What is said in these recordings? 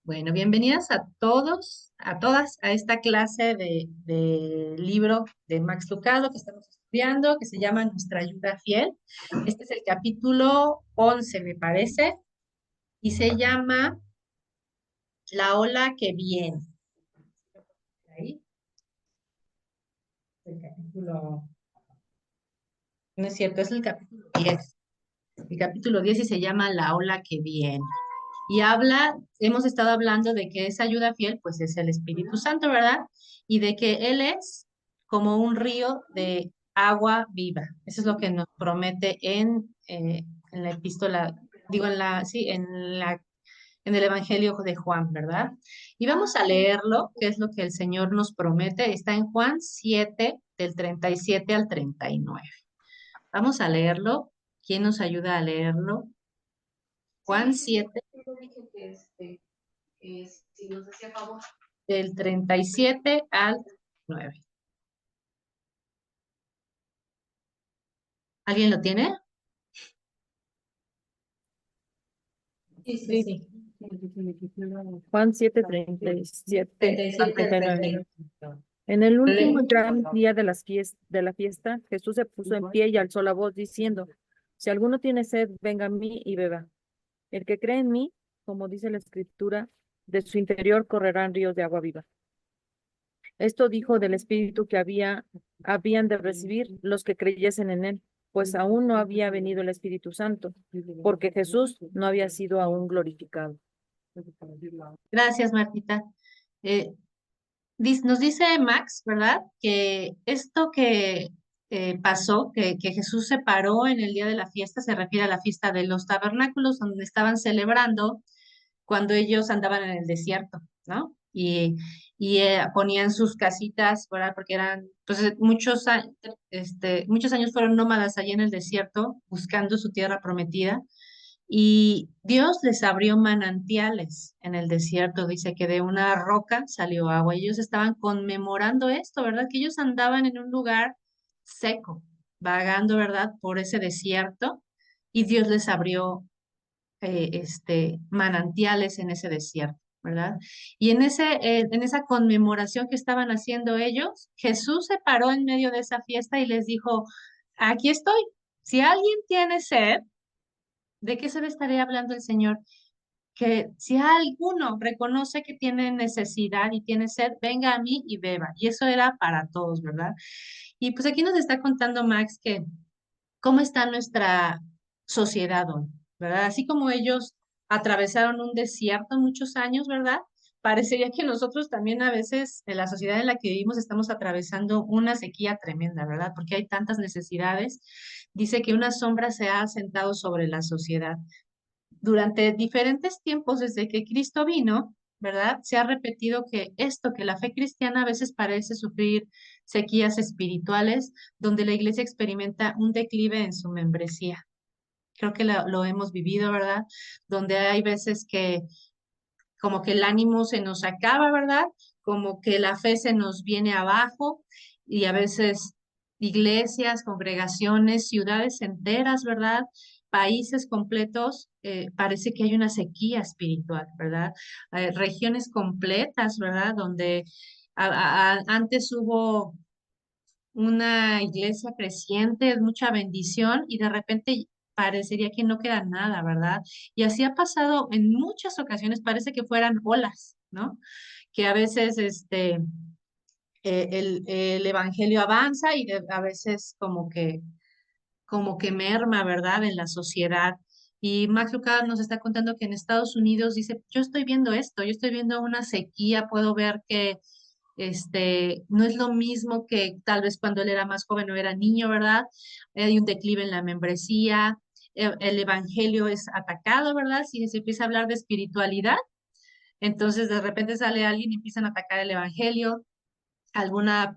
Bueno, bienvenidas a todos, a todas, a esta clase de libro de Max Lucado que estamos estudiando, que se llama Nuestra ayuda fiel. Este es el capítulo 11, me parece, y se llama La ola que viene. Ahí, el capítulo, no es cierto, es el capítulo 10. El capítulo 10 y se llama La ola que viene. Y hemos estado hablando de que esa ayuda fiel, pues es el Espíritu Santo, ¿verdad? Y de que Él es como un río de agua viva. Eso es lo que nos promete en la epístola, digo, sí, en el Evangelio de Juan, ¿verdad? Y vamos a leerlo, que es lo que el Señor nos promete. Está en Juan 7, del 37 al 39. Vamos a leerlo. ¿Quién nos ayuda a leerlo? Juan 7. Si nos hacía favor. Del 37 al 9. ¿Alguien lo tiene? Sí, sí, Sí, sí. Juan 7:37 al 37 al 39. 39. En el último gran día de la fiesta, Jesús se puso en pie y alzó la voz diciendo, si alguno tiene sed, venga a mí y beba. El que cree en mí, como dice la Escritura, de su interior correrán ríos de agua viva. Esto dijo del Espíritu que habían de recibir los que creyesen en él, pues aún no había venido el Espíritu Santo, porque Jesús no había sido aún glorificado. Gracias, Martita. Eh, nos dice Max, ¿verdad? Que esto que pasó, que Jesús se paró en el día de la fiesta, se refiere a la fiesta de los tabernáculos, donde estaban celebrando cuando ellos andaban en el desierto, ¿no? Y ponían sus casitas, ¿verdad? Porque eran, pues muchos años fueron nómadas allí en el desierto, buscando su tierra prometida. Y Dios les abrió manantiales en el desierto, dice que de una roca salió agua. Y ellos estaban conmemorando esto, ¿verdad? Que ellos andaban en un lugar seco, vagando, ¿verdad? Por ese desierto. Y Dios les abrió manantiales en ese desierto, ¿verdad? Y en esa conmemoración que estaban haciendo ellos, Jesús se paró en medio de esa fiesta y les dijo, aquí estoy. Si alguien tiene sed, ¿de qué se le estaría hablando el Señor? Que si alguno reconoce que tiene necesidad y tiene sed, venga a mí y beba. Y eso era para todos, ¿verdad? Y pues aquí nos está contando Max que cómo está nuestra sociedad hoy, ¿verdad? Así como ellos atravesaron un desierto muchos años, ¿verdad? Parecería que nosotros también a veces en la sociedad en la que vivimos estamos atravesando una sequía tremenda, ¿verdad? Porque hay tantas necesidades. Dice que una sombra se ha asentado sobre la sociedad durante diferentes tiempos desde que Cristo vino, ¿verdad? Se ha repetido que la fe cristiana a veces parece sufrir sequías espirituales, donde la iglesia experimenta un declive en su membresía. Creo que lo hemos vivido, ¿verdad? Donde hay veces que como que el ánimo se nos acaba, ¿verdad? Como que la fe se nos viene abajo y a veces iglesias, congregaciones, ciudades enteras, ¿verdad? Países completos, parece que hay una sequía espiritual, ¿verdad? Regiones completas, ¿verdad? Donde antes hubo una iglesia creciente, mucha bendición y de repente parecería que no queda nada, ¿verdad? Y así ha pasado en muchas ocasiones, parece que fueran olas, ¿no? Que a veces el evangelio avanza y a veces como que merma, ¿verdad? En la sociedad. Y Max Lucado nos está contando que en Estados Unidos dice, yo estoy viendo esto, yo estoy viendo una sequía, puedo ver que no es lo mismo que tal vez cuando él era más joven o era niño, ¿verdad? Hay un declive en la membresía, el evangelio es atacado, ¿verdad? Si se empieza a hablar de espiritualidad, entonces de repente sale alguien y empiezan a atacar el evangelio, alguna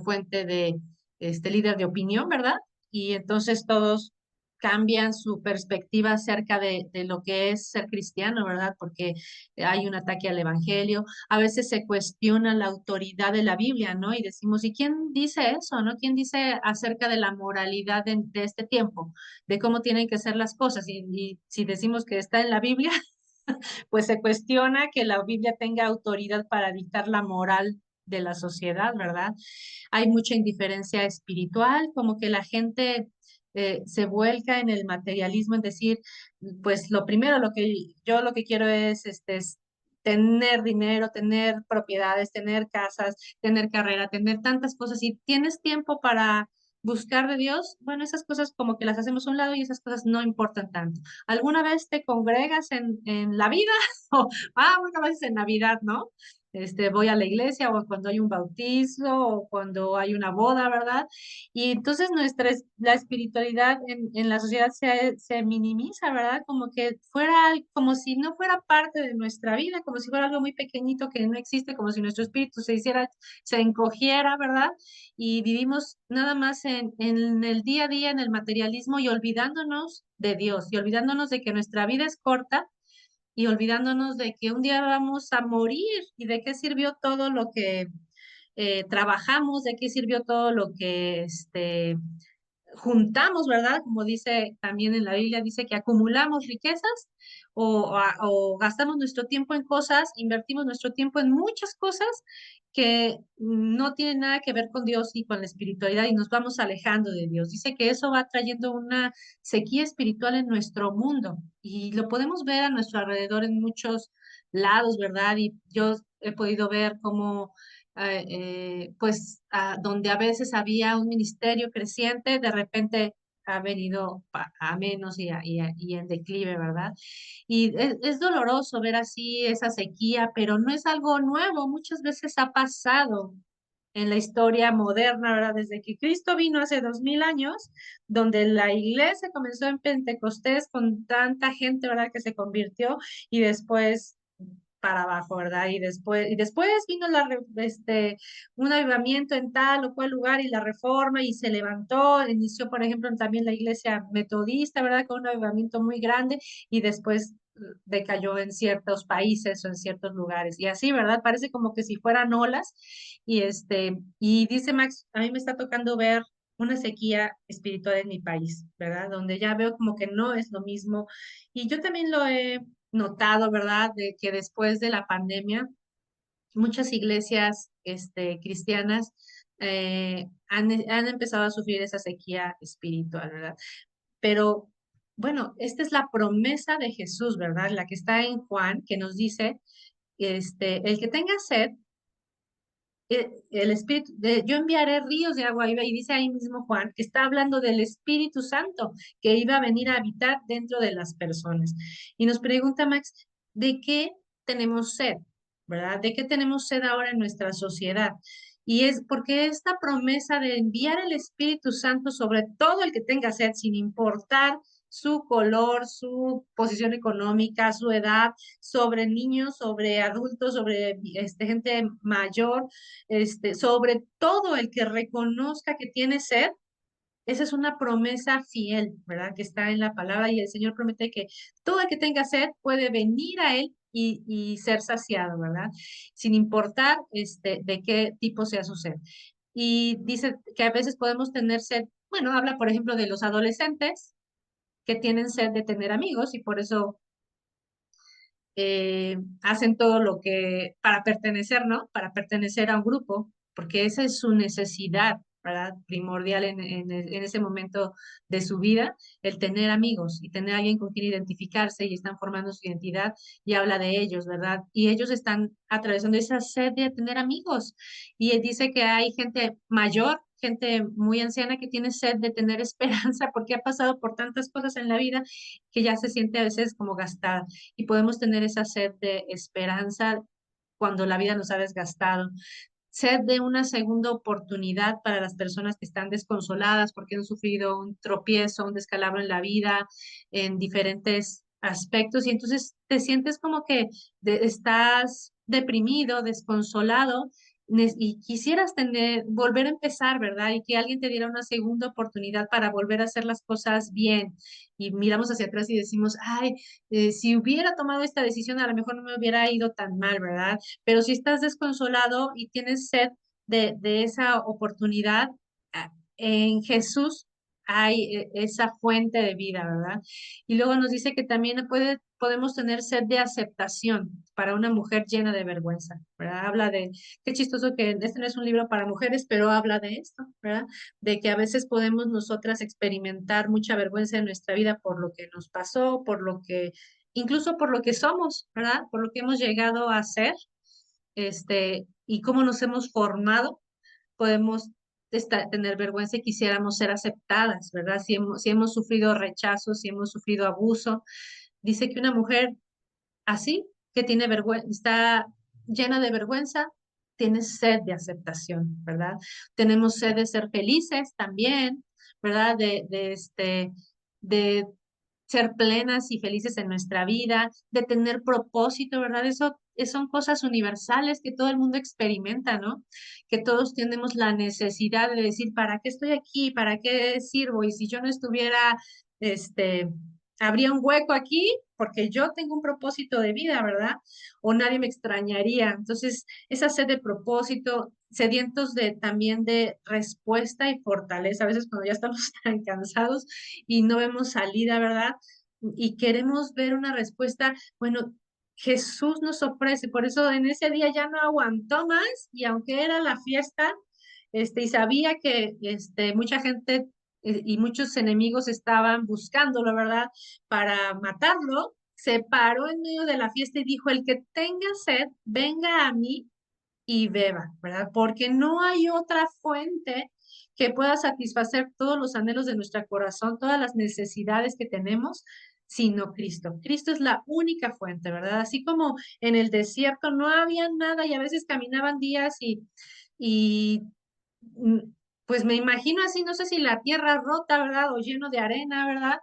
fuente de líder de opinión, ¿verdad? Y entonces todos cambian su perspectiva acerca de lo que es ser cristiano, ¿verdad? Porque hay un ataque al evangelio. A veces se cuestiona la autoridad de la Biblia, ¿no? Y decimos, ¿y quién dice eso, no? ¿Quién dice acerca de la moralidad de este tiempo, de cómo tienen que ser las cosas? Y si decimos que está en la Biblia, pues se cuestiona que la Biblia tenga autoridad para dictar la moral de la sociedad, ¿verdad? Hay mucha indiferencia espiritual, como que la gente se vuelca en el materialismo, en decir, pues lo primero, lo que quiero es tener dinero, tener propiedades, tener casas, tener carrera, tener tantas cosas. Y tienes tiempo para buscar de Dios, bueno, esas cosas como que las hacemos a un lado y esas cosas no importan tanto. ¿Alguna vez te congregas en la vida? O, una vez en Navidad, ¿no? Voy a la iglesia o cuando hay un bautizo o cuando hay una boda, ¿verdad? Y entonces la espiritualidad en la sociedad se minimiza, ¿verdad? Como que como si no fuera parte de nuestra vida, como si fuera algo muy pequeñito que no existe, como si nuestro espíritu se encogiera, ¿verdad? Y vivimos nada más en el día a día, en el materialismo y olvidándonos de Dios y olvidándonos de que nuestra vida es corta y olvidándonos de que un día vamos a morir y de qué sirvió todo lo que trabajamos, de qué sirvió todo lo que juntamos, ¿verdad? Como dice también en la Biblia, dice que acumulamos riquezas o gastamos nuestro tiempo en cosas, invertimos nuestro tiempo en muchas cosas que no tienen nada que ver con Dios y con la espiritualidad y nos vamos alejando de Dios. Dice que eso va trayendo una sequía espiritual en nuestro mundo y lo podemos ver a nuestro alrededor en muchos lados, ¿verdad? Y yo he podido ver cómo pues donde a veces había un ministerio creciente, de repente ha venido a menos y en declive, ¿verdad? Y es doloroso ver así esa sequía, pero no es algo nuevo, muchas veces ha pasado en la historia moderna, ¿verdad? Desde que Cristo vino hace 2000 años, donde la iglesia comenzó en Pentecostés con tanta gente, ¿verdad? Que se convirtió y después para abajo, ¿verdad? Y después vino un avivamiento en tal o cual lugar y la reforma y se levantó, inició, por ejemplo, también la iglesia metodista, ¿verdad? Con un avivamiento muy grande y después decayó en ciertos países o en ciertos lugares. Y así, ¿verdad? Parece como que si fueran olas. Y dice Max, a mí me está tocando ver una sequía espiritual en mi país, ¿verdad? Donde ya veo como que no es lo mismo. Y yo también lo he notado, ¿verdad? De que después de la pandemia, muchas iglesias cristianas han empezado a sufrir esa sequía espiritual, ¿verdad? Pero bueno, esta es la promesa de Jesús, ¿verdad? La que está en Juan, que nos dice, el que tenga sed, el Espíritu, yo enviaré ríos de agua viva, y dice ahí mismo Juan, que está hablando del Espíritu Santo, que iba a venir a habitar dentro de las personas. Y nos pregunta Max, ¿de qué tenemos sed? ¿Verdad? ¿De qué tenemos sed ahora en nuestra sociedad? Y es porque esta promesa de enviar el Espíritu Santo sobre todo el que tenga sed, sin importar su color, su posición económica, su edad, sobre niños, sobre adultos, sobre gente mayor, sobre todo el que reconozca que tiene sed. Esa es una promesa fiel, ¿verdad? Que está en la palabra y el Señor promete que todo el que tenga sed puede venir a Él y ser saciado, ¿verdad? Sin importar de qué tipo sea su sed. Y dice que a veces podemos tener sed, bueno, habla por ejemplo de los adolescentes que tienen sed de tener amigos y por eso hacen todo lo que para pertenecer, ¿no? Para pertenecer a un grupo, porque esa es su necesidad, ¿verdad? Primordial en ese momento de su vida, el tener amigos y tener alguien con quien identificarse y están formando su identidad y habla de ellos, ¿verdad? Y ellos están atravesando esa sed de tener amigos. Y él dice que hay gente mayor, gente muy anciana que tiene sed de tener esperanza porque ha pasado por tantas cosas en la vida que ya se siente a veces como gastada y podemos tener esa sed de esperanza cuando la vida nos ha desgastado. Sed de una segunda oportunidad para las personas que están desconsoladas porque han sufrido un tropiezo, un descalabro en la vida, en diferentes aspectos, y entonces te sientes como que estás deprimido, desconsolado, y quisieras volver a empezar, ¿verdad? Y que alguien te diera una segunda oportunidad para volver a hacer las cosas bien. Y miramos hacia atrás y decimos, ay, si hubiera tomado esta decisión, a lo mejor no me hubiera ido tan mal, ¿verdad? Pero si estás desconsolado y tienes sed de esa oportunidad, en Jesús hay esa fuente de vida, ¿verdad? Y luego nos dice que también puede podemos tener sed de aceptación para una mujer llena de vergüenza, ¿verdad? Habla de, qué chistoso que este no es un libro para mujeres, pero habla de esto, ¿verdad? De que a veces podemos nosotras experimentar mucha vergüenza en nuestra vida por lo que nos pasó, por lo que, incluso por lo que somos, ¿verdad? Por lo que hemos llegado a ser, y cómo nos hemos formado, podemos tener vergüenza y quisiéramos ser aceptadas, ¿verdad? Si hemos sufrido rechazo, si hemos sufrido abuso. Dice que una mujer así, que tiene vergüenza, está llena de vergüenza, tiene sed de aceptación, ¿verdad? Tenemos sed de ser felices también, ¿verdad? De ser plenas y felices en nuestra vida, de tener propósito, ¿verdad? Eso son cosas universales que todo el mundo experimenta, ¿no? Que todos tenemos la necesidad de decir, ¿para qué estoy aquí? ¿Para qué sirvo? Y si yo no estuviera, este, habría un hueco aquí porque yo tengo un propósito de vida, ¿verdad? O nadie me extrañaría. Entonces, esa sed de propósito, sedientos de también de respuesta y fortaleza, a veces cuando ya estamos tan cansados y no vemos salida, ¿verdad? Y queremos ver una respuesta, bueno, Jesús nos ofrece, por eso en ese día ya no aguantó más y aunque era la fiesta, y sabía que mucha gente y muchos enemigos estaban buscándolo, ¿verdad? Para matarlo, se paró en medio de la fiesta y dijo, el que tenga sed, venga a mí y beba, ¿verdad? Porque no hay otra fuente que pueda satisfacer todos los anhelos de nuestro corazón, todas las necesidades que tenemos, sino Cristo. Cristo es la única fuente, ¿verdad? Así como en el desierto no había nada y a veces caminaban días y mm, pues me imagino así, no sé si la tierra rota, ¿verdad? O lleno de arena, ¿verdad?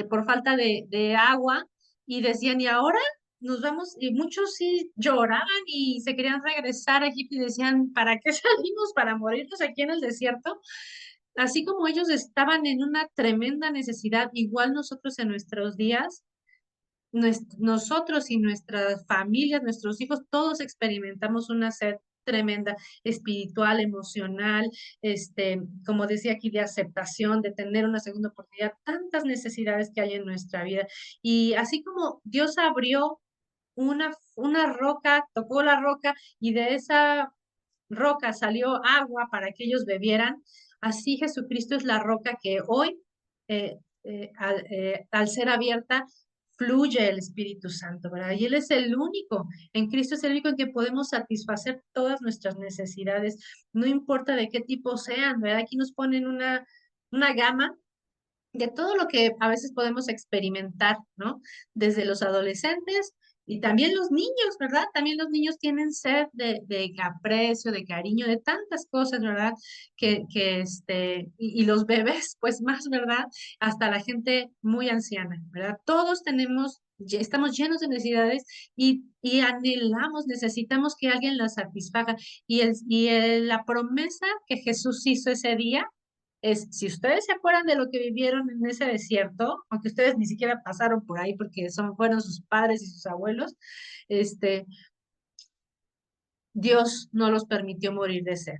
Por falta de agua y decían, ¿y ahora? Nos vamos, y muchos sí lloraban y se querían regresar a Egipto y decían, ¿para qué salimos? ¿Para morirnos aquí en el desierto? Así como ellos estaban en una tremenda necesidad, igual nosotros en nuestros días, nosotros y nuestras familias, nuestros hijos, todos experimentamos una sed tremenda, espiritual, emocional, como decía aquí, de aceptación, de tener una segunda oportunidad, tantas necesidades que hay en nuestra vida. Y así como Dios abrió una roca, tocó la roca y de esa roca salió agua para que ellos bebieran, así Jesucristo es la roca que hoy, al ser abierta, fluye el Espíritu Santo, ¿verdad? Y Él es el único, en Cristo es el único en que podemos satisfacer todas nuestras necesidades, no importa de qué tipo sean, ¿verdad? Aquí nos ponen una gama de todo lo que a veces podemos experimentar, ¿no? Desde los adolescentes y también los niños, ¿verdad? También los niños tienen sed de aprecio, de cariño, de tantas cosas, ¿verdad? Y los bebés, pues más, ¿verdad? Hasta la gente muy anciana, ¿verdad? Todos tenemos, estamos llenos de necesidades y anhelamos, necesitamos que alguien las satisfaga. La promesa que Jesús hizo ese día es, si ustedes se acuerdan de lo que vivieron en ese desierto, aunque ustedes ni siquiera pasaron por ahí porque fueron sus padres y sus abuelos, este, Dios no los permitió morir de sed.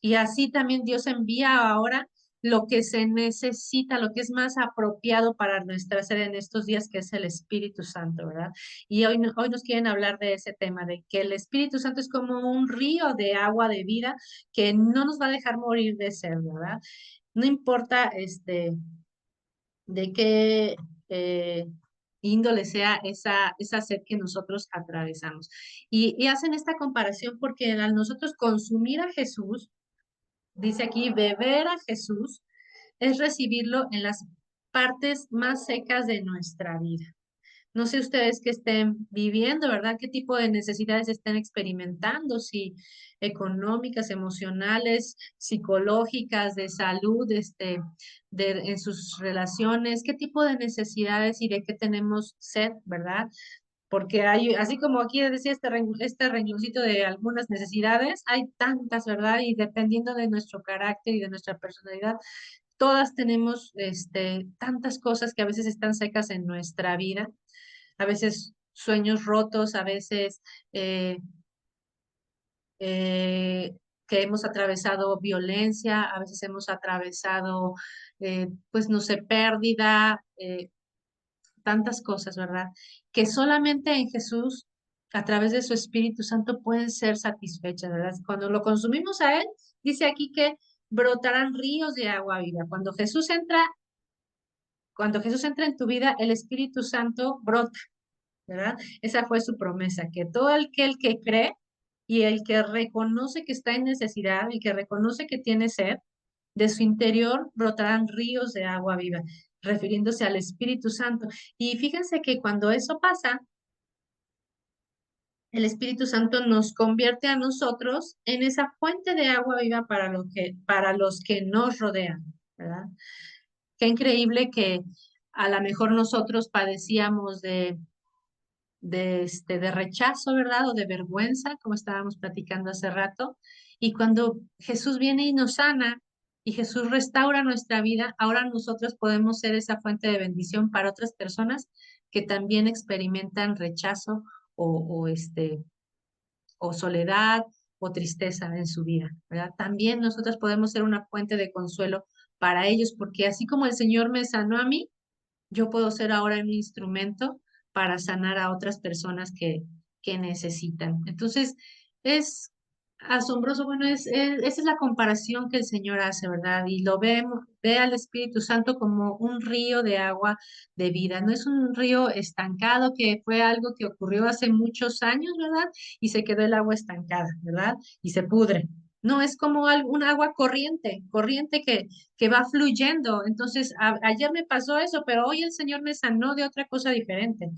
Y así también Dios envía ahora lo que se necesita, lo que es más apropiado para nuestra sed en estos días, que es el Espíritu Santo, ¿verdad? Y hoy nos quieren hablar de ese tema, de que el Espíritu Santo es como un río de agua de vida que no nos va a dejar morir de sed, ¿verdad? No importa de qué índole sea esa sed que nosotros atravesamos. Y hacen esta comparación porque al nosotros consumir a Jesús, dice aquí, beber a Jesús, es recibirlo en las partes más secas de nuestra vida. No sé ustedes qué estén viviendo, ¿verdad? ¿Qué tipo de necesidades estén experimentando? Si económicas, emocionales, psicológicas, de salud, en sus relaciones, qué tipo de necesidades y de qué tenemos sed, ¿verdad? Porque hay, así como aquí decía este rengloncito de algunas necesidades, hay tantas, ¿verdad? Y dependiendo de nuestro carácter y de nuestra personalidad, todas tenemos tantas cosas que a veces están secas en nuestra vida, a veces sueños rotos, a veces eh, eh, que hemos atravesado violencia, a veces hemos atravesado, pues no sé, pérdida, tantas cosas, ¿verdad? Que solamente en Jesús, a través de su Espíritu Santo, pueden ser satisfechas, ¿verdad? Cuando lo consumimos a Él, dice aquí que brotarán ríos de agua viva. Cuando Jesús entra en tu vida, el Espíritu Santo brota, ¿verdad? Esa fue su promesa, que todo aquel que cree y el que reconoce que está en necesidad, el que reconoce que tiene sed, de su interior brotarán ríos de agua viva, refiriéndose al Espíritu Santo. Y fíjense que cuando eso pasa, el Espíritu Santo nos convierte a nosotros en esa fuente de agua viva para los que nos rodean, ¿verdad? Qué increíble que a lo mejor nosotros padecíamos de rechazo, ¿verdad? O de vergüenza, como estábamos platicando hace rato. Y cuando Jesús viene y nos sana y Jesús restaura nuestra vida, ahora nosotros podemos ser esa fuente de bendición para otras personas que también experimentan rechazo o soledad o tristeza en su vida, ¿verdad? También nosotros podemos ser una fuente de consuelo para ellos, porque así como el Señor me sanó a mí, yo puedo ser ahora un instrumento para sanar a otras personas que necesitan. Entonces, es asombroso, bueno, esa es la comparación que el Señor hace, ¿verdad? Y lo vemos, ve al Espíritu Santo como un río de agua de vida, no es un río estancado que fue algo que ocurrió hace muchos años, ¿verdad? Y se quedó el agua estancada, ¿verdad? Y se pudre. No, es como un agua corriente que va fluyendo. Entonces, ayer me pasó eso, pero hoy el Señor me sanó de otra cosa diferente.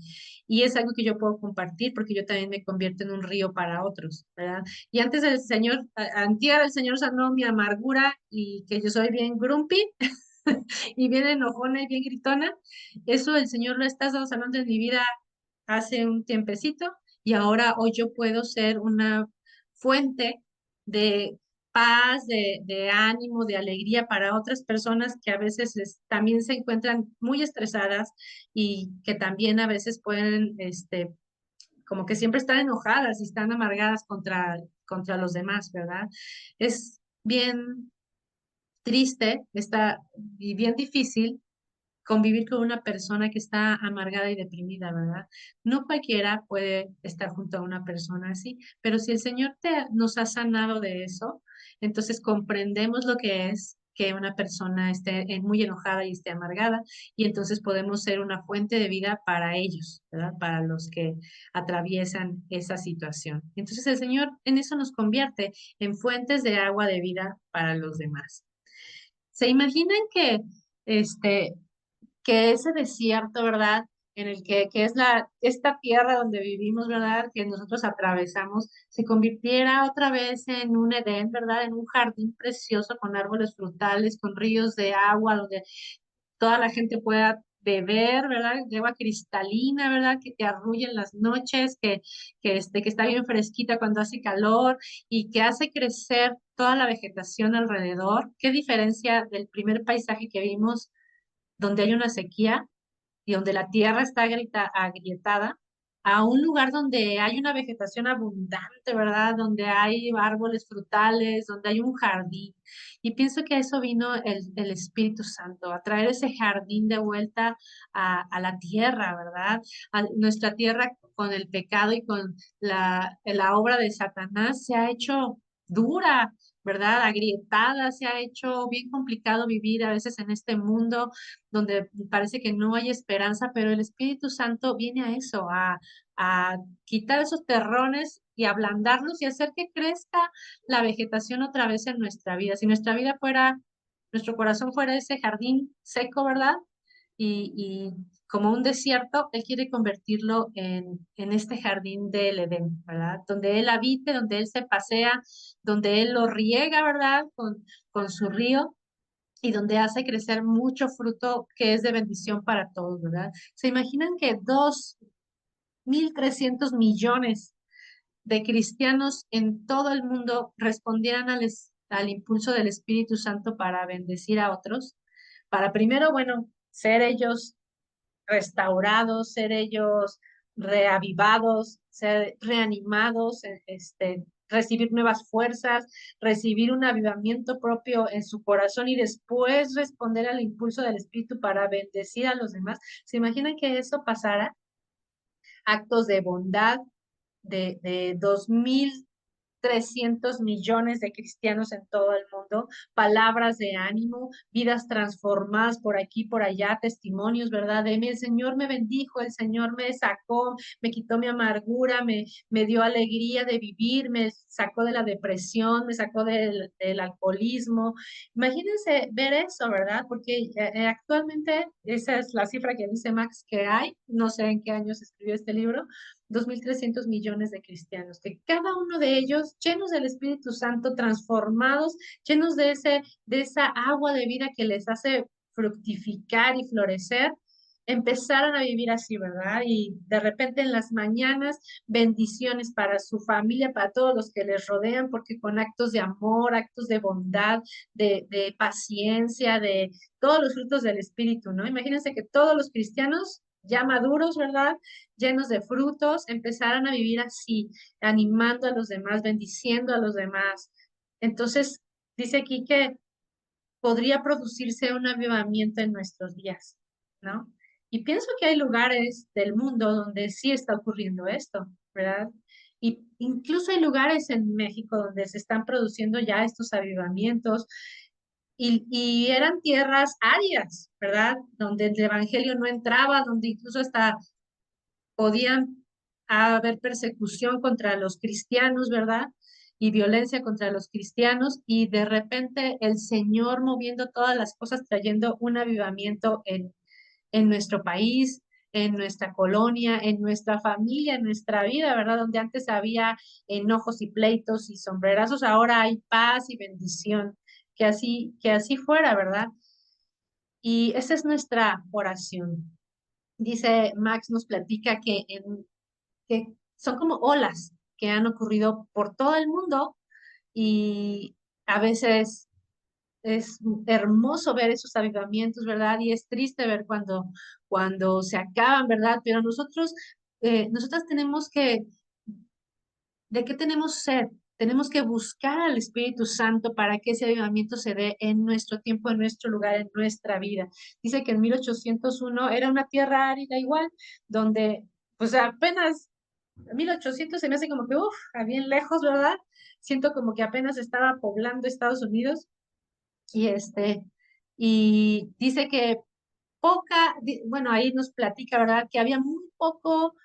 Y es algo que yo puedo compartir porque yo también me convierto en un río para otros, ¿verdad? Y antes el Señor, antier el Señor sanó mi amargura y que yo soy bien grumpy y bien enojona y bien gritona. Eso el Señor lo ha estado sanando en mi vida hace un tiempecito y ahora hoy yo puedo ser una fuente de paz, de ánimo, de alegría para otras personas que a veces también se encuentran muy estresadas y que también a veces pueden, como que siempre están enojadas y están amargadas contra los demás, ¿verdad? Es bien triste y bien difícil convivir con una persona que está amargada y deprimida, ¿verdad? No cualquiera puede estar junto a una persona así, pero si el Señor nos ha sanado de eso, entonces comprendemos lo que es que una persona esté muy enojada y esté amargada, y entonces podemos ser una fuente de vida para ellos, ¿verdad? Para los que atraviesan esa situación. Entonces el Señor en eso nos convierte en fuentes de agua de vida para los demás. ¿Se imaginan este, que ese desierto, ¿verdad? En el que es esta tierra donde vivimos, ¿verdad? Que nosotros atravesamos, se convirtiera otra vez en un Edén, ¿verdad? En un jardín precioso con árboles frutales, con ríos de agua, donde toda la gente pueda beber, ¿verdad? De agua cristalina, ¿verdad? Que te arrulla en las noches, que está bien fresquita cuando hace calor y que hace crecer toda la vegetación alrededor. ¿Qué diferencia del primer paisaje que vimos, donde hay una sequía y donde la tierra está agrietada, a un lugar donde hay una vegetación abundante, ¿verdad? Donde hay árboles frutales, donde hay un jardín? Y pienso que a eso vino el Espíritu Santo, a traer ese jardín de vuelta a la tierra, ¿verdad? A nuestra tierra con el pecado y con la obra de Satanás se ha hecho dura, ¿verdad? Agrietada, se ha hecho bien complicado vivir a veces en este mundo donde parece que no hay esperanza, pero el Espíritu Santo viene a eso, a quitar esos terrones y ablandarlos y hacer que crezca la vegetación otra vez en nuestra vida. Si nuestra vida fuera, nuestro corazón fuera ese jardín seco, ¿verdad? Y como un desierto, Él quiere convertirlo en este jardín del Edén, ¿verdad? Donde Él habite, donde Él se pasea, donde Él lo riega, ¿verdad? Con su río y donde hace crecer mucho fruto que es de bendición para todos, ¿verdad? ¿Se imaginan que 2.300 millones de cristianos en todo el mundo respondieran al impulso del Espíritu Santo para bendecir a otros? Para primero, bueno, ser ellos restaurados, ser ellos reavivados, ser reanimados, recibir nuevas fuerzas, recibir un avivamiento propio en su corazón y después responder al impulso del Espíritu para bendecir a los demás. ¿Se imaginan que eso pasara? Actos de bondad de 2.300 millones de cristianos en todo el mundo, palabras de ánimo, vidas transformadas por aquí, por allá, testimonios, ¿verdad? De mí, el Señor me bendijo, el Señor me sacó, me quitó mi amargura, me dio alegría de vivir, me sacó de la depresión, me sacó del alcoholismo. Imagínense ver eso, ¿verdad? Porque actualmente esa es la cifra que dice Max que hay, no sé en qué año se escribió este libro, 2.300 millones de cristianos, que cada uno de ellos, llenos del Espíritu Santo, transformados, llenos de esa agua de vida que les hace fructificar y florecer, empezaron a vivir así, ¿verdad? Y de repente en las mañanas, bendiciones para su familia, para todos los que les rodean, porque con actos de amor, actos de bondad, de paciencia, de todos los frutos del Espíritu, ¿no? Imagínense que todos los cristianos ya maduros, ¿verdad? Llenos de frutos, empezaran a vivir así, animando a los demás, bendiciendo a los demás. Entonces, dice aquí que podría producirse un avivamiento en nuestros días, ¿no? Y pienso que hay lugares del mundo donde sí está ocurriendo esto, ¿verdad? Y incluso hay lugares en México donde se están produciendo ya estos avivamientos y eran tierras áridas, ¿verdad? Donde el evangelio no entraba, donde incluso hasta podían haber persecución contra los cristianos, ¿verdad? Y violencia contra los cristianos, y de repente el Señor moviendo todas las cosas, trayendo un avivamiento en nuestro país, en nuestra colonia, en nuestra familia, en nuestra vida, ¿verdad? Donde antes había enojos y pleitos y sombrerazos, ahora hay paz y bendición. Que así fuera, ¿verdad? Y esa es nuestra oración. Dice Max, nos platica que son como olas que han ocurrido por todo el mundo y a veces es hermoso ver esos avivamientos, ¿verdad? Y es triste ver cuando se acaban, ¿verdad? Pero nosotras tenemos ¿de qué tenemos sed? Tenemos que buscar al Espíritu Santo para que ese avivamiento se dé en nuestro tiempo, en nuestro lugar, en nuestra vida. Dice que en 1801 era una tierra árida igual, donde pues apenas 1800 se me hace como que, uff, a bien lejos, ¿verdad? Siento como que apenas estaba poblando Estados Unidos y y dice que bueno, ahí nos platica, ¿verdad? Que había muy poco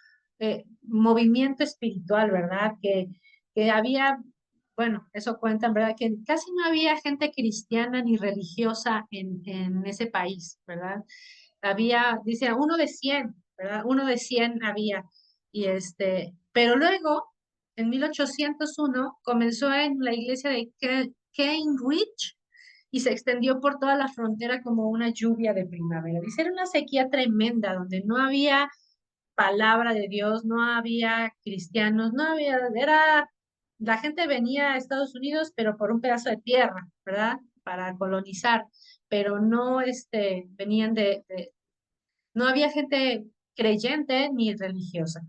movimiento espiritual, ¿verdad? Que había, bueno, eso cuentan, ¿verdad? Que casi no había gente cristiana ni religiosa en ese país, ¿verdad? Había, dice, uno de 100, ¿verdad? Uno de 100 había. Pero luego, en 1801, comenzó en la iglesia de Cambridge y se extendió por toda la frontera como una lluvia de primavera. Dice, era una sequía tremenda donde no había palabra de Dios, no había cristianos, no había, la gente venía a Estados Unidos, pero por un pedazo de tierra, ¿verdad? Para colonizar, pero no, venían no había gente creyente ni religiosa.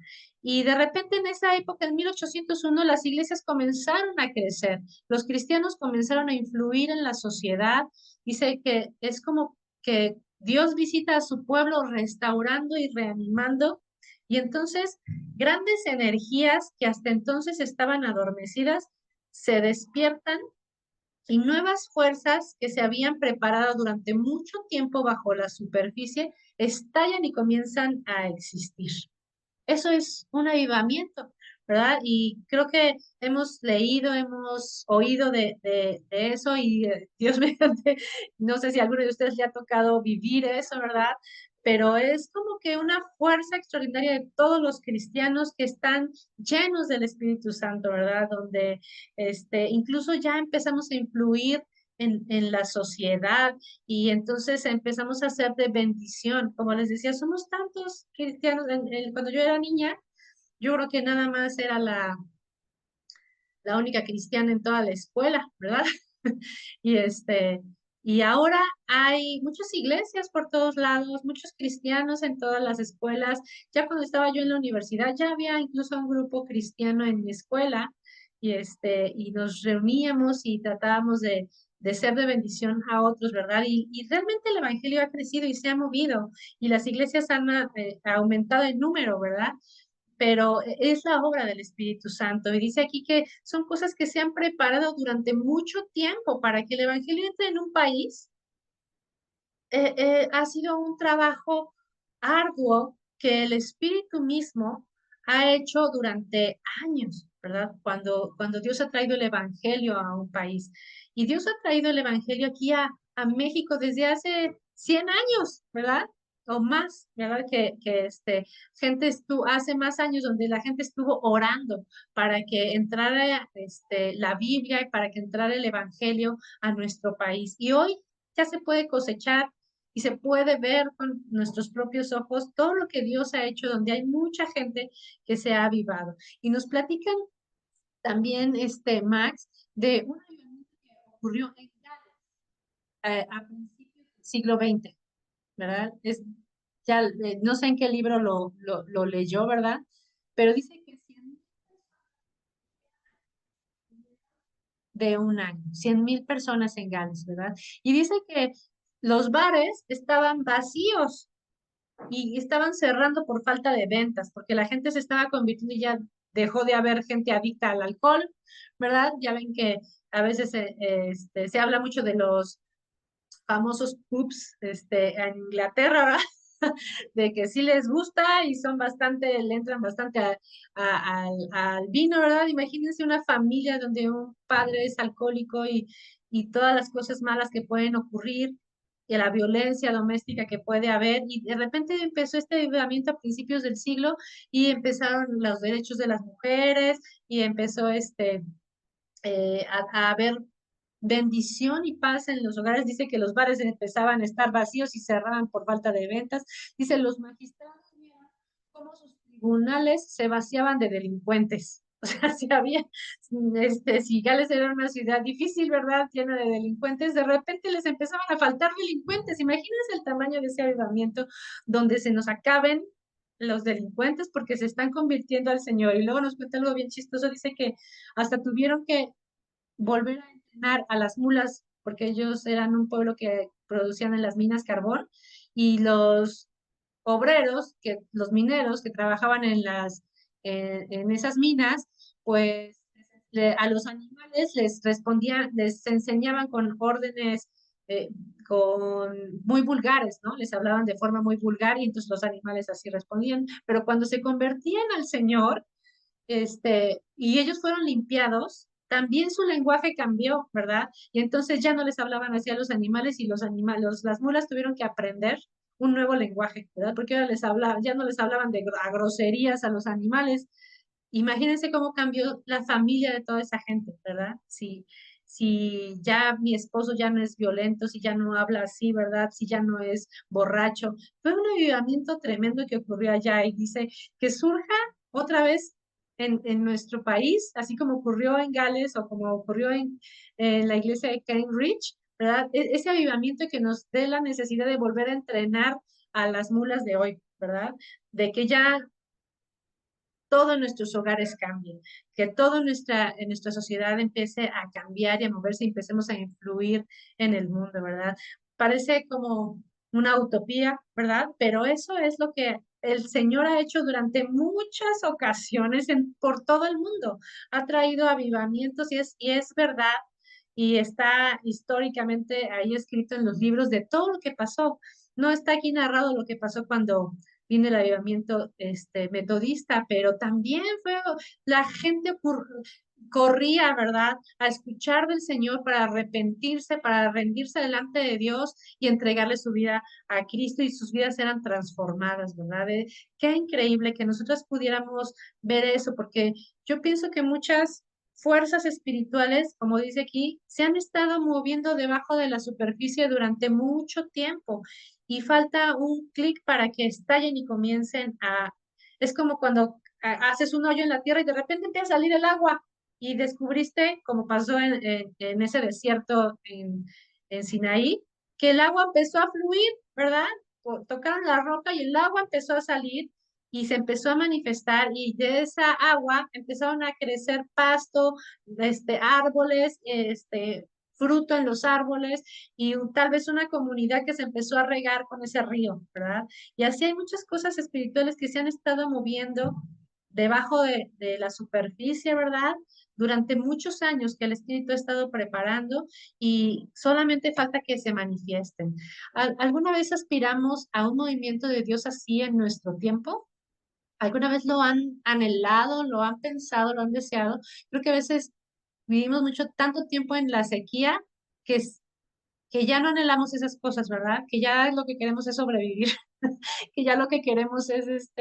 Y de repente en esa época, en 1801, las iglesias comenzaron a crecer, los cristianos comenzaron a influir en la sociedad. Dice que es como que Dios visita a su pueblo restaurando y reanimando. Y entonces grandes energías que hasta entonces estaban adormecidas se despiertan y nuevas fuerzas que se habían preparado durante mucho tiempo bajo la superficie estallan y comienzan a existir. Eso es un avivamiento, ¿verdad? Y creo que hemos leído, hemos oído de eso y Dios mediante, no sé si a alguno de ustedes le ha tocado vivir eso, ¿verdad? Pero es como que una fuerza extraordinaria de todos los cristianos que están llenos del Espíritu Santo, ¿verdad? Donde incluso ya empezamos a influir en la sociedad y entonces empezamos a hacer de bendición. Como les decía, somos tantos cristianos. Cuando yo era niña, yo creo que nada más era la única cristiana en toda la escuela, ¿verdad? Y y ahora hay muchas iglesias por todos lados, muchos cristianos en todas las escuelas. Ya cuando estaba yo en la universidad, ya había incluso un grupo cristiano en mi escuela y nos reuníamos y tratábamos de ser de bendición a otros, ¿verdad? Y realmente el evangelio ha crecido y se ha movido y las iglesias han aumentado en número, ¿verdad? Pero es la obra del Espíritu Santo. Y dice aquí que son cosas que se han preparado durante mucho tiempo para que el evangelio entre en un país. Ha sido un trabajo arduo que el Espíritu mismo ha hecho durante años, ¿verdad? Cuando Dios ha traído el Evangelio a un país. Y Dios ha traído el Evangelio aquí a México desde hace 100 años, ¿verdad? O más, ¿verdad? Gente estuvo, hace más años donde la gente estuvo orando para que entrara la Biblia y para que entrara el Evangelio a nuestro país. Y hoy ya se puede cosechar y se puede ver con nuestros propios ojos todo lo que Dios ha hecho, donde hay mucha gente que se ha avivado. Y nos platican también, Max, de un avivamiento que ocurrió en Gales a principios del siglo XX, ¿verdad? Ya, no sé en qué libro lo leyó, ¿verdad? Pero dice que 100 de un año, 100,000 personas en Gales, ¿verdad? Y dice que los bares estaban vacíos y estaban cerrando por falta de ventas, porque la gente se estaba convirtiendo y ya dejó de haber gente adicta al alcohol, ¿verdad? Ya ven que a veces se habla mucho de los famosos pubs en Inglaterra, ¿verdad? De que sí les gusta y son bastante, le entran bastante al vino, ¿verdad? Imagínense una familia donde un padre es alcohólico y todas las cosas malas que pueden ocurrir y la violencia doméstica que puede haber. Y de repente empezó este avivamiento a principios del siglo y empezaron los derechos de las mujeres y empezó a haber bendición y paz en los hogares. Dice que los bares empezaban a estar vacíos y cerraban por falta de ventas. Dice, los magistrados vieron cómo sus tribunales se vaciaban de delincuentes. O sea, si Gales era una ciudad difícil, ¿verdad? Llena de delincuentes, de repente les empezaban a faltar delincuentes. Imagínense el tamaño de ese avivamiento donde se nos acaben los delincuentes porque se están convirtiendo al Señor. Y luego nos cuenta algo bien chistoso, dice que hasta tuvieron que volver a entrenar a las mulas, porque ellos eran un pueblo que producían en las minas carbón, y los obreros, los mineros que trabajaban en esas minas, pues a los animales les respondían, les enseñaban con órdenes eh, muy vulgares, ¿no? Les hablaban de forma muy vulgar y entonces los animales así respondían, pero cuando se convertían al Señor, y ellos fueron limpiados, también su lenguaje cambió, ¿verdad? Y entonces ya no les hablaban así a los animales y los animales, las mulas tuvieron que aprender un nuevo lenguaje, ¿verdad? Porque ahora ya no les hablaban a groserías a los animales. Imagínense cómo cambió la familia de toda esa gente, ¿verdad? Si ya mi esposo ya no es violento, si ya no habla así, ¿verdad? Si ya no es borracho. Fue un avivamiento tremendo que ocurrió allá y dice que surja otra vez en nuestro país, así como ocurrió en Gales o como ocurrió en la iglesia de Cambridge, ¿verdad? Ese avivamiento que nos dé la necesidad de volver a entrenar a las mulas de hoy, ¿verdad? De que ya todo en nuestros hogares cambie, que todo en nuestra sociedad empiece a cambiar y a moverse y empecemos a influir en el mundo, ¿verdad? Parece como una utopía, ¿verdad? Pero eso es lo que el Señor ha hecho durante muchas ocasiones por todo el mundo. Ha traído avivamientos y es verdad y está históricamente ahí escrito en los libros de todo lo que pasó. No está aquí narrado lo que pasó cuando vino el avivamiento metodista, pero también fue la gente corría, ¿verdad?, a escuchar del Señor para arrepentirse, para rendirse delante de Dios y entregarle su vida a Cristo y sus vidas eran transformadas, ¿verdad? Qué increíble que nosotros pudiéramos ver eso, porque yo pienso que muchas fuerzas espirituales, como dice aquí, se han estado moviendo debajo de la superficie durante mucho tiempo y falta un clic para que estallen y comiencen es como cuando haces un hoyo en la tierra y de repente empieza a salir el agua y descubriste, como pasó en ese desierto en Sinaí, que el agua empezó a fluir, ¿verdad? Tocaron la roca y el agua empezó a salir y se empezó a manifestar y de esa agua empezaron a crecer pasto, árboles, fruto en los árboles y tal vez una comunidad que se empezó a regar con ese río, ¿verdad? Y así hay muchas cosas espirituales que se han estado moviendo debajo de la superficie, ¿verdad? Durante muchos años que el Espíritu ha estado preparando y solamente falta que se manifiesten. ¿Alguna vez aspiramos a un movimiento de Dios así en nuestro tiempo? ¿Alguna vez lo han anhelado, lo han pensado, lo han deseado? Creo que a veces vivimos mucho, tanto tiempo en la sequía que, que ya no anhelamos esas cosas, ¿verdad? Que ya lo que queremos es sobrevivir, que ya lo que queremos es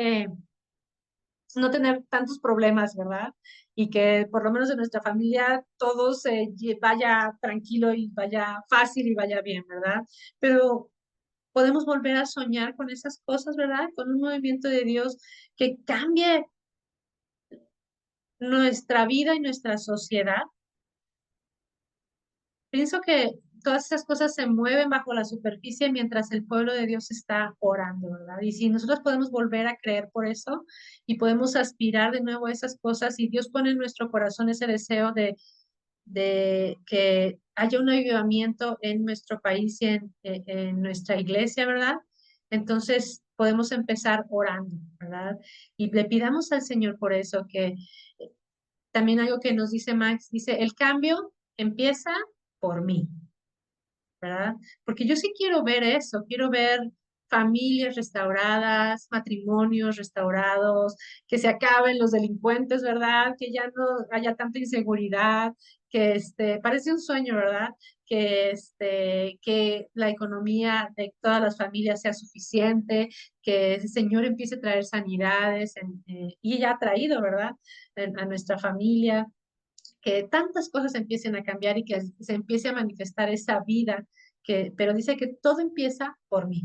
no tener tantos problemas, ¿verdad? Y que por lo menos en nuestra familia todo se vaya tranquilo y vaya fácil y vaya bien, ¿verdad? Pero podemos volver a soñar con esas cosas, ¿verdad? Con un movimiento de Dios que cambie nuestra vida y nuestra sociedad. Pienso que todas esas cosas se mueven bajo la superficie mientras el pueblo de Dios está orando, ¿verdad? Y si nosotros podemos volver a creer por eso y podemos aspirar de nuevo a esas cosas y Dios pone en nuestro corazón ese deseo de que haya un avivamiento en nuestro país y en nuestra iglesia, ¿verdad? Entonces podemos empezar orando, ¿verdad? Y le pidamos al Señor por eso, que también algo que nos dice Max, dice, el cambio empieza por mí, ¿verdad? Porque yo sí quiero ver eso, quiero ver familias restauradas, matrimonios restaurados, que se acaben los delincuentes, ¿verdad? Que ya no haya tanta inseguridad, que parece un sueño, ¿verdad? Que la economía de todas las familias sea suficiente, que el Señor empiece a traer sanidades, y ya ha traído, ¿verdad? A nuestra familia, que tantas cosas empiecen a cambiar y que se empiece a manifestar esa vida, pero dice que todo empieza por mí,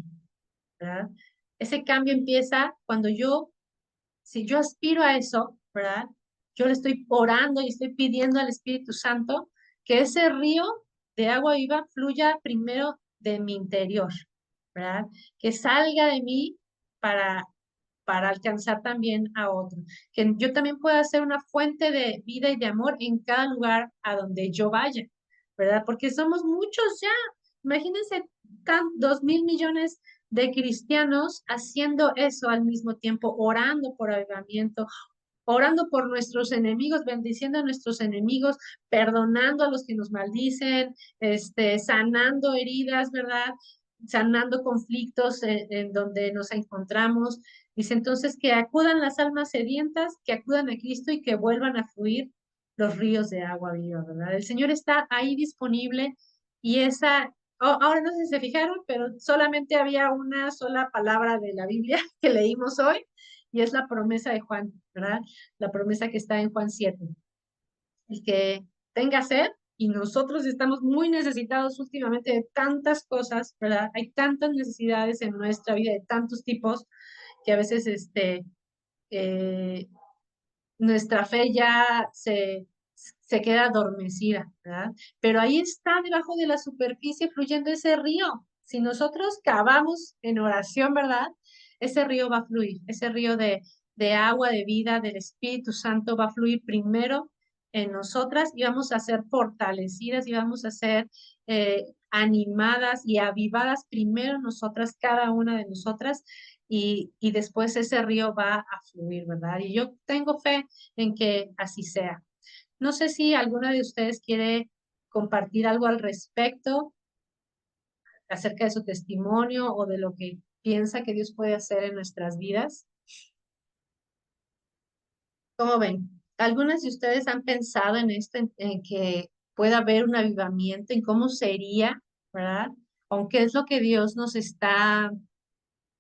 ¿verdad? Ese cambio empieza cuando si yo aspiro a eso, ¿verdad? Yo le estoy orando y estoy pidiendo al Espíritu Santo que ese río de agua viva fluya primero de mi interior, ¿verdad? Que salga de mí para alcanzar también a otro. Que yo también pueda ser una fuente de vida y de amor en cada lugar a donde yo vaya, ¿verdad? Porque somos muchos ya. Imagínense 2.000 millones de cristianos haciendo eso al mismo tiempo, orando por avivamiento, orando por nuestros enemigos, bendiciendo a nuestros enemigos, perdonando a los que nos maldicen, sanando heridas, ¿verdad? Sanando conflictos en donde nos encontramos. Dice entonces que acudan las almas sedientas, que acudan a Cristo y que vuelvan a fluir los ríos de agua viva, ¿verdad? El Señor está ahí disponible y ahora no sé si se fijaron, pero solamente había una sola palabra de la Biblia que leímos hoy y es la promesa de Juan, ¿verdad? La promesa que está en Juan 7. El que tenga sed, y nosotros estamos muy necesitados últimamente de tantas cosas, ¿verdad? Hay tantas necesidades en nuestra vida de tantos tipos que a veces eh, nuestra fe ya se queda adormecida, ¿verdad? Pero ahí está debajo de la superficie fluyendo ese río. Si nosotros cavamos en oración, ¿verdad? Ese río va a fluir, ese río de agua, de vida, del Espíritu Santo va a fluir primero en nosotras y vamos a ser fortalecidas y vamos a ser animadas y avivadas primero nosotras, cada una de nosotras, y después ese río va a fluir, ¿verdad? Y yo tengo fe en que así sea. No sé si alguna de ustedes quiere compartir algo al respecto acerca de su testimonio o de lo que piensa que Dios puede hacer en nuestras vidas. ¿Cómo ven? Algunas de ustedes han pensado en esto, en que pueda haber un avivamiento, en cómo sería, ¿verdad? Aunque es lo que Dios nos está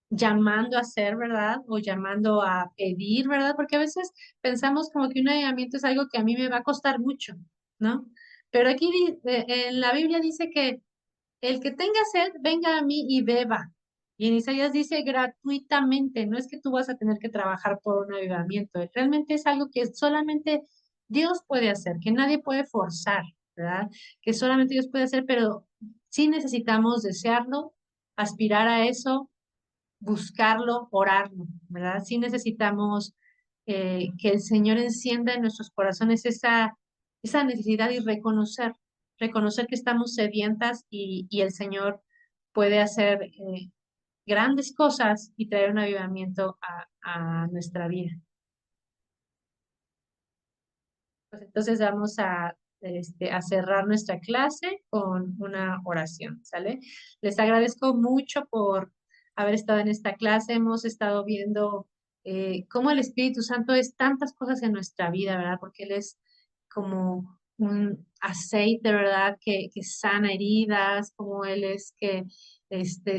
llamando a hacer, ¿verdad? O llamando a pedir, ¿verdad? Porque a veces pensamos como que un avivamiento es algo que a mí me va a costar mucho, ¿no? Pero aquí en la Biblia dice que el que tenga sed, venga a mí y beba. Y en Isaías dice gratuitamente, no es que tú vas a tener que trabajar por un avivamiento, realmente es algo que solamente Dios puede hacer, que nadie puede forzar, ¿verdad? Que solamente Dios puede hacer, pero sí necesitamos desearlo, aspirar a eso buscarlo, orarlo, ¿verdad? Sí necesitamos que el Señor encienda en nuestros corazones esa necesidad y reconocer que estamos sedientas y el Señor puede hacer grandes cosas y traer un avivamiento a nuestra vida. Pues entonces vamos a cerrar nuestra clase con una oración, ¿sale? Les agradezco mucho por haber estado en esta clase. Hemos estado viendo cómo el Espíritu Santo es tantas cosas en nuestra vida, ¿verdad? Porque Él es como un aceite, ¿verdad? Que sana heridas, como Él es que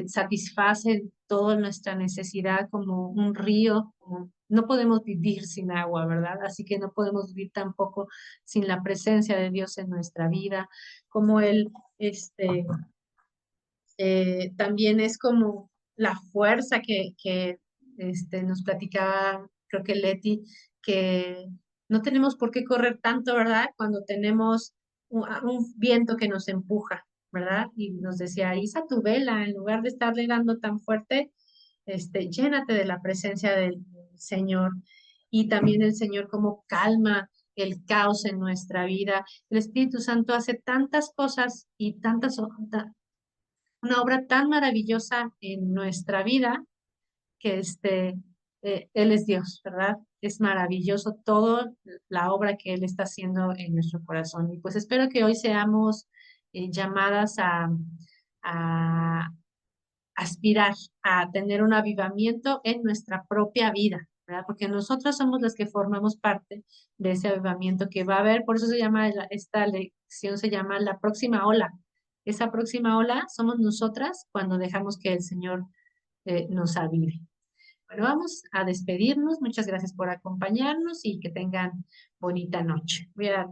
satisface toda nuestra necesidad como un río, no podemos vivir sin agua, ¿verdad? Así que no podemos vivir tampoco sin la presencia de Dios en nuestra vida, como Él, también es como la fuerza que nos platicaba, creo que Leti, que no tenemos por qué correr tanto, ¿verdad? Cuando tenemos un viento que nos empuja, ¿verdad? Y nos decía, iza tu vela, en lugar de estarle dando tan fuerte, llénate de la presencia del Señor. Y también el Señor como calma el caos en nuestra vida. El Espíritu Santo hace tantas cosas y una obra tan maravillosa en nuestra vida que Él es Dios, ¿verdad? Es maravilloso todo la obra que Él está haciendo en nuestro corazón. Y pues espero que hoy seamos llamadas a aspirar a tener un avivamiento en nuestra propia vida, ¿verdad? Porque nosotros somos las que formamos parte de ese avivamiento que va a haber, por eso se llama, esta lección se llama la próxima ola. Esa próxima ola somos nosotras cuando dejamos que el Señor nos avive. Bueno, vamos a despedirnos. Muchas gracias por acompañarnos y que tengan bonita noche. Voy a